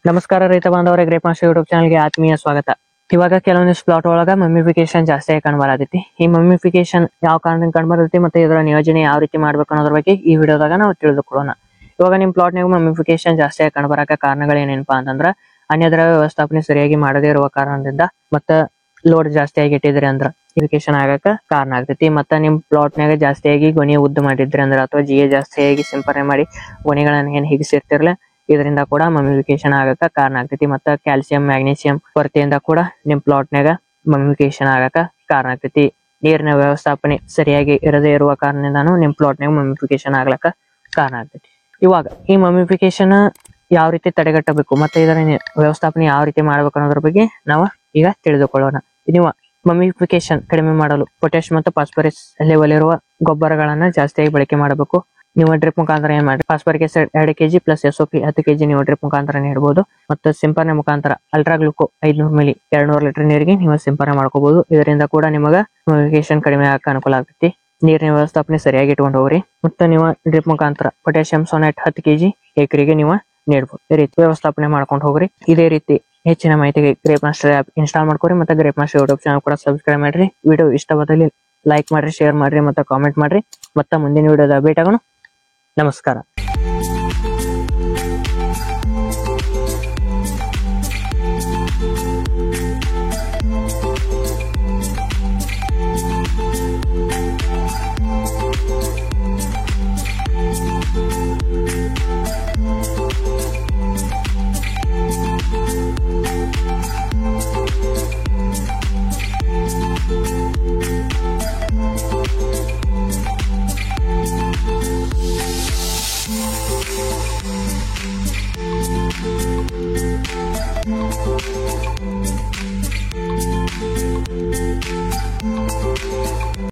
ನಮಸ್ಕಾರ ರೈತ ಬಾಂಧವರೇ, ಗ್ರೇಪ್ ಮಾಸ್ಟರ್ ಯೂಟ್ಯೂಬ್ ಚಾನಲ್ಗೆ ಆತ್ಮೀಯ ಸ್ವಾಗತ. ಇವಾಗ ಕೆಲವೊಂದಿಷ್ಟು ಪ್ಲಾಟ್ ಒಳಗ ಮಮ್ಮಿಫಿಕೇಶನ್ ಜಾಸ್ತಿ ಆಗಿ ಕಂಡುಬರತೈತಿ. ಈ ಮಮ್ಮಿಫಿಕೇಶನ್ ಯಾವ ಕಾರಣದಿಂದ ಕಂಡುಬರ್ತೈತಿ ಮತ್ತೆ ಇದರ ನಿಯೋಜನೆ ಯಾವ ರೀತಿ ಮಾಡ್ಬೇಕು ಅನ್ನೋದ್ರ ಬಗ್ಗೆ ಈ ವಿಡಿಯೋದಾಗ ನಾವು ತಿಳಿದುಕೊಳ್ಳೋಣ. ಇವಾಗ ನಿಮ್ ಪ್ಲಾಟ್ ನಾಗ ಮಮ್ಮಿಫಿಕೇಶನ್ ಜಾಸ್ತಿ ಆಗಿ ಕಂಡುಬರಕ ಕಾರಣಗಳು ಏನೇನಪ್ಪಾ ಅಂತಂದ್ರ ಅನ್ಯದ್ರವ್ಯ ವ್ಯವಸ್ಥಾಪನೆ ಸರಿಯಾಗಿ ಮಾಡದೇ ಇರುವ ಕಾರಣದಿಂದ ಮತ್ತ ಲೋಡ್ ಜಾಸ್ತಿ ಆಗಿ ಇಟ್ಟಿದ್ರಿ ಅಂದ್ರ ಇರಿಗೇಷನ್ ಆಗಕ ಕಾರಣ ಆಗ್ತೈತಿ. ಮತ್ತ ನಿಮ್ ಪ್ಲಾಟ್ ನಾಗ ಜಾಸ್ತಿಯಾಗಿ ಗೊನೆ ಉದ್ದ ಮಾಡಿದ್ರಿ ಅಂದ್ರ ಅಥವಾ ಜಿಎ ಜಾಸ್ತಿಯಾಗಿ ಸಿಂಪರಣೆ ಮಾಡಿ ಗೊನೆಗಳನ್ನ ಏನ್ ಹಿಗಿಸಿರ್ತಿರ್ಲ ಇದರಿಂದ ಕೂಡ ಮಮ್ಮಿಫಿಕೇಶನ್ ಆಗಕ ಕಾರಣ ಆಗ್ತೈತಿ. ಮತ್ತ ಕ್ಯಾಲ್ಸಿಯಂ ಮ್ಯಾಗ್ನೀಸಿಯಂ ಕೊರತೆಯಿಂದ ಕೂಡ ನಿಮ್ ಪ್ಲಾಟ್ ನಾಗ ಮಮ್ಮಿಫಿಕೇಶನ್ ಆಗಕ ಕಾರಣ ಆಗ್ತೈತಿ. ನೀರಿನ ವ್ಯವಸ್ಥಾಪನೆ ಸರಿಯಾಗಿ ಇರದೇ ಇರುವ ಕಾರಣದಿಂದಾನು ನಿಮ್ ಪ್ಲಾಟ್ ನಾಗ ಮಮ್ಮಿಫಿಕೇಶನ್ ಆಗ್ಲಕ್ಕ ಕಾರಣ ಆಗ್ತೈತಿ. ಇವಾಗ ಈ ಮಮ್ಮಿಫಿಕೇಶನ್ ಯಾವ ರೀತಿ ತಡೆಗಟ್ಟಬೇಕು ಮತ್ತೆ ಇದರ ವ್ಯವಸ್ಥಾಪನೆ ಯಾವ ರೀತಿ ಮಾಡ್ಬೇಕು ಅನ್ನೋದ್ರ ಬಗ್ಗೆ ನಾವು ಈಗ ತಿಳಿದುಕೊಳ್ಳೋಣ. ನೀವು ಮಮ್ಮಿಫಿಕೇಶನ್ ಕಡಿಮೆ ಮಾಡಲು ಪೊಟ್ಯಾಶ್ ಮತ್ತು ಫಾಸ್ಫರಸ್ ಲೆವೆಲ್ ಇರುವ ಗೊಬ್ಬರಗಳನ್ನ ಜಾಸ್ತಿಯಾಗಿ ಬಳಕೆ ಮಾಡಬೇಕು. ನೀವು ಡ್ರಿಪ್ ಮುಖಾಂತರ ಏನ್ ಮಾಡಿ phosphoric acid 2 kg plus SOP 10 kg ನೀವು ಡ್ರಿಪ್ ಮುಖಾಂತರ ನೀಡಬಹುದು. ಮತ್ತು ಸಿಂಪರಣೆ ಮುಖಾಂತರ ಅಲ್ಟ್ರಾ ಗ್ಲೂಕೋ 500 ಮಿಲಿ 200 ಲೀಟರ್ ನೀರಿಗೆ ನೀವು ಸಿಂಪರಣೆ ಮಾಡ್ಕೋಬಹುದು. ಇದರಿಂದ ಕೂಡ ನಿಮಗ ಮಮ್ಮಿಫಿಕೇಶನ್ ಕಡಿಮೆ ಆಗಕ್ಕೆ ಅನುಕೂಲ ಆಗ್ತೈತಿ. ನೀರಿನ ವ್ಯವಸ್ಥಾಪನೆ ಸರಿಯಾಗಿ ಇಟ್ಕೊಂಡು ಹೋಗ್ರಿ. ಮತ್ತೆ ನೀವು ಡ್ರಿಪ್ ಮುಖಾಂತರ ಪೊಟ್ಯಾಶಿಯಂ ಸೋನೆಟ್ 10 kg ಎಕರೆಗೆ ನೀವು ನೀಡಬಹುದು. ಈ ರೀತಿ ವ್ಯವಸ್ಥಾಪನೆ ಮಾಡ್ಕೊಂಡು ಹೋಗ್ರಿ. ಇದೇ ರೀತಿ ಹೆಚ್ಚಿನ ಮಾಹಿತಿಗೆ ಗ್ರೇಪ್ ಮಾಸ್ಟರ್ ಆಪ್ ಇನ್ಸ್ಟಾಲ್ ಮಾಡ್ಕೊರಿ. ಮತ್ತೆ ಗ್ರೇಪ್ ಮಾಸ್ಟರ್ ಯೂಟ್ಯೂಬ್ ಚಾನಲ್ ಕೂಡ ಸಬ್ಸ್ಕ್ರೈಬ್ ಮಾಡ್ರಿ. ವಿಡಿಯೋ ಇಷ್ಟವಾದಲ್ಲಿ ಲೈಕ್ ಮಾಡ್ರಿ, ಶೇರ್ ಮಾಡ್ರಿ, ಮತ್ತೆ ಕಾಮೆಂಟ್ ಮಾಡ್ರಿ. ಮತ್ತೆ ಮುಂದಿನ ವಿಡಿಯೋದ ಭೇಟಿ ಆಗೋಣ. ನಮಸ್ಕಾರ.